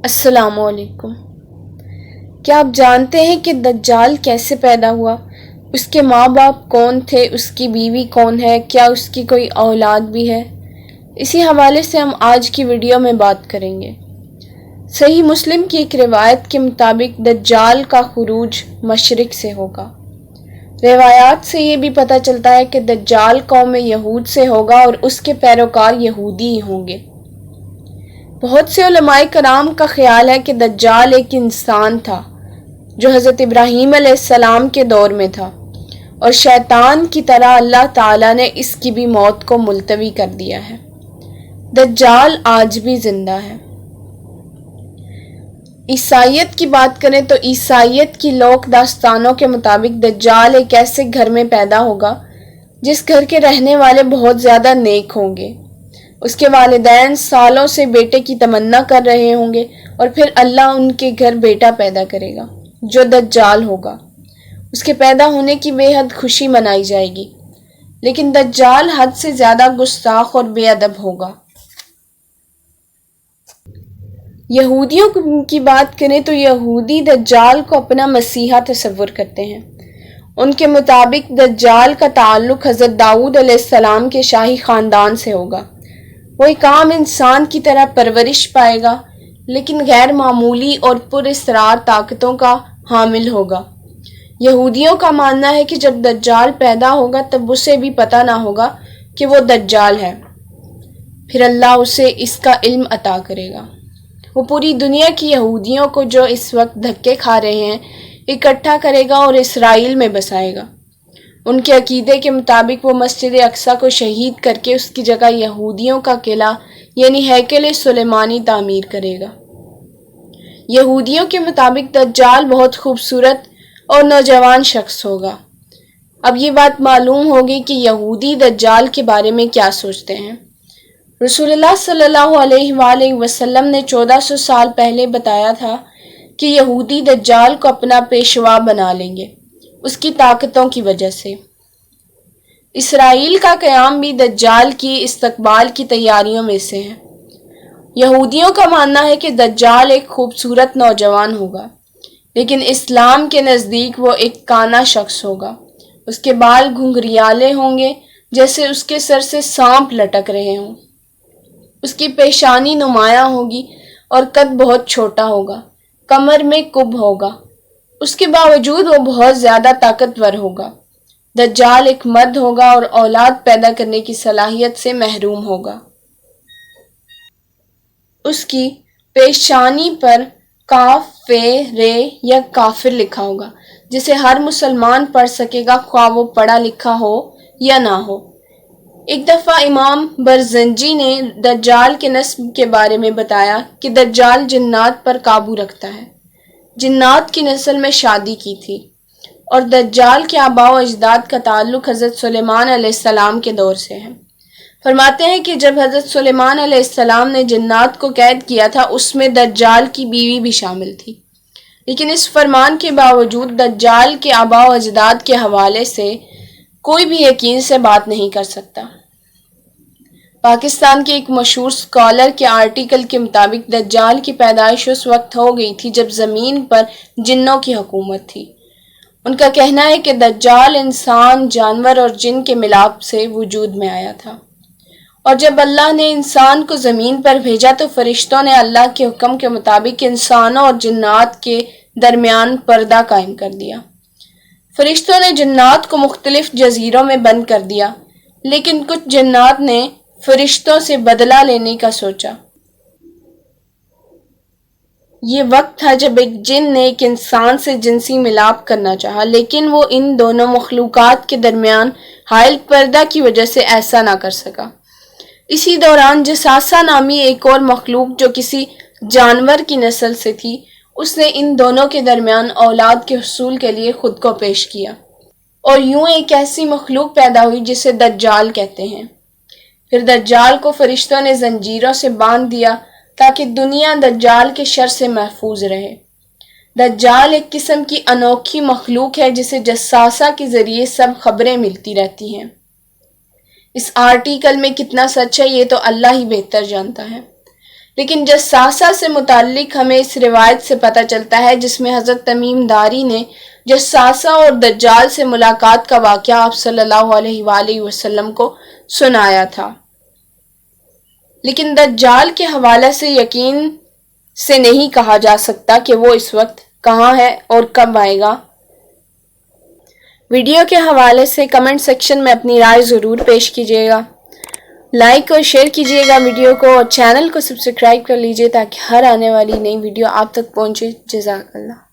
السلام علیکم۔ کیا آپ جانتے ہیں کہ دجال کیسے پیدا ہوا؟ اس کے ماں باپ کون تھے؟ اس کی بیوی کون ہے؟ کیا اس کی کوئی اولاد بھی ہے؟ اسی حوالے سے ہم آج کی ویڈیو میں بات کریں گے۔ صحیح مسلم کی ایک روایت کے مطابق دجال کا خروج مشرق سے ہوگا۔ روایات سے یہ بھی پتہ چلتا ہے کہ دجال قوم یہود سے ہوگا اور اس کے پیروکار یہودی ہی ہوں گے۔ بہت سے علماء کرام کا خیال ہے کہ دجال ایک انسان تھا جو حضرت ابراہیم علیہ السلام کے دور میں تھا، اور شیطان کی طرح اللہ تعالیٰ نے اس کی بھی موت کو ملتوی کر دیا ہے۔ دجال آج بھی زندہ ہے۔ عیسائیت کی بات کریں تو عیسائیت کی لوک داستانوں کے مطابق دجال ایک ایسے گھر میں پیدا ہوگا جس گھر کے رہنے والے بہت زیادہ نیک ہوں گے۔ اس کے والدین سالوں سے بیٹے کی تمنا کر رہے ہوں گے، اور پھر اللہ ان کے گھر بیٹا پیدا کرے گا جو دجال ہوگا۔ اس کے پیدا ہونے کی بے حد خوشی منائی جائے گی، لیکن دجال حد سے زیادہ گستاخ اور بے ادب ہوگا۔ یہودیوں کی بات کریں تو یہودی دجال کو اپنا مسیحا تصور کرتے ہیں۔ ان کے مطابق دجال کا تعلق حضرت داؤد علیہ السلام کے شاہی خاندان سے ہوگا۔ وہ ایک عام انسان کی طرح پرورش پائے گا، لیکن غیر معمولی اور پر اسرار طاقتوں کا حامل ہوگا۔ یہودیوں کا ماننا ہے کہ جب دجال پیدا ہوگا تب اسے بھی پتہ نہ ہوگا کہ وہ دجال ہے، پھر اللہ اسے اس کا علم عطا کرے گا۔ وہ پوری دنیا کی یہودیوں کو جو اس وقت دھکے کھا رہے ہیں اکٹھا کرے گا اور اسرائیل میں بسائے گا۔ ان کے عقیدے کے مطابق وہ مسجد اقصی کو شہید کر کے اس کی جگہ یہودیوں کا قلعہ یعنی ہیکل سلیمانی تعمیر کرے گا۔ یہودیوں کے مطابق دجال بہت خوبصورت اور نوجوان شخص ہوگا۔ اب یہ بات معلوم ہوگی کہ یہودی دجال کے بارے میں کیا سوچتے ہیں۔ رسول اللہ صلی اللہ علیہ وآلہ وسلم نے 1400 سال پہلے بتایا تھا کہ یہودی دجال کو اپنا پیشوا بنا لیں گے، اس کی طاقتوں کی وجہ سے۔ اسرائیل کا قیام بھی دجال کی استقبال کی تیاریوں میں سے ہے۔ یہودیوں کا ماننا ہے کہ دجال ایک خوبصورت نوجوان ہوگا، لیکن اسلام کے نزدیک وہ ایک کانا شخص ہوگا۔ اس کے بال گھنگریالے ہوں گے جیسے اس کے سر سے سانپ لٹک رہے ہوں۔ اس کی پیشانی نمایاں ہوگی اور قد بہت چھوٹا ہوگا، کمر میں کب ہوگا۔ اس کے باوجود وہ بہت زیادہ طاقتور ہوگا۔ دجال ایک مرد ہوگا اور اولاد پیدا کرنے کی صلاحیت سے محروم ہوگا۔ اس کی پیشانی پر کاف فے رے یا کافر لکھا ہوگا، جسے ہر مسلمان پڑھ سکے گا، خواہ وہ پڑھا لکھا ہو یا نہ ہو۔ ایک دفعہ امام برزنجی نے دجال کے نسب کے بارے میں بتایا کہ دجال جنات پر قابو رکھتا ہے۔ جنات کی نسل میں شادی کی تھی، اور دجال کے آباء و اجداد کا تعلق حضرت سلیمان علیہ السلام کے دور سے ہے۔ فرماتے ہیں کہ جب حضرت سلیمان علیہ السلام نے جنات کو قید کیا تھا، اس میں دجال کی بیوی بھی شامل تھی، لیکن اس فرمان کے باوجود دجال کے آباء و اجداد کے حوالے سے کوئی بھی یقین سے بات نہیں کر سکتا۔ پاکستان کے ایک مشہور سکالر کے آرٹیکل کے مطابق دجال کی پیدائش اس وقت ہو گئی تھی جب زمین پر جنوں کی حکومت تھی۔ ان کا کہنا ہے کہ دجال انسان، جانور اور جن کے ملاپ سے وجود میں آیا تھا، اور جب اللہ نے انسان کو زمین پر بھیجا تو فرشتوں نے اللہ کے حکم کے مطابق انسانوں اور جنات کے درمیان پردہ قائم کر دیا۔ فرشتوں نے جنات کو مختلف جزیروں میں بند کر دیا، لیکن کچھ جنات نے فرشتوں سے بدلہ لینے کا سوچا۔ یہ وقت تھا جب ایک جن نے ایک انسان سے جنسی ملاپ کرنا چاہا، لیکن وہ ان دونوں مخلوقات کے درمیان حائل پردہ کی وجہ سے ایسا نہ کر سکا۔ اسی دوران جساسہ نامی ایک اور مخلوق جو کسی جانور کی نسل سے تھی، اس نے ان دونوں کے درمیان اولاد کے حصول کے لیے خود کو پیش کیا، اور یوں ایک ایسی مخلوق پیدا ہوئی جسے دجال کہتے ہیں۔ پھر دجال کو فرشتوں نے زنجیروں سے باندھ دیا تاکہ دنیا دجال کے شر سے محفوظ رہے۔ دجال ایک قسم کی انوکھی مخلوق ہے جسے جساسہ کے ذریعے سب خبریں ملتی رہتی ہیں۔ اس آرٹیکل میں کتنا سچ ہے یہ تو اللہ ہی بہتر جانتا ہے۔ لیکن جساسہ سے متعلق ہمیں اس روایت سے پتہ چلتا ہے جس میں حضرت تمیم داری نے جساسہ اور دجال سے ملاقات کا واقعہ آپ صلی اللہ علیہ وآلہ وسلم کو سنایا تھا۔ لیکن دجال کے حوالے سے یقین سے نہیں کہا جا سکتا کہ وہ اس وقت کہاں ہے اور کب آئے گا۔ ویڈیو کے حوالے سے کمنٹ سیکشن میں اپنی رائے ضرور پیش کیجیے گا، لائک اور شیئر کیجیے گا ویڈیو کو، اور چینل کو سبسکرائب کر لیجیے تاکہ ہر آنے والی نئی ویڈیو آپ تک پہنچے۔ جزاک اللہ۔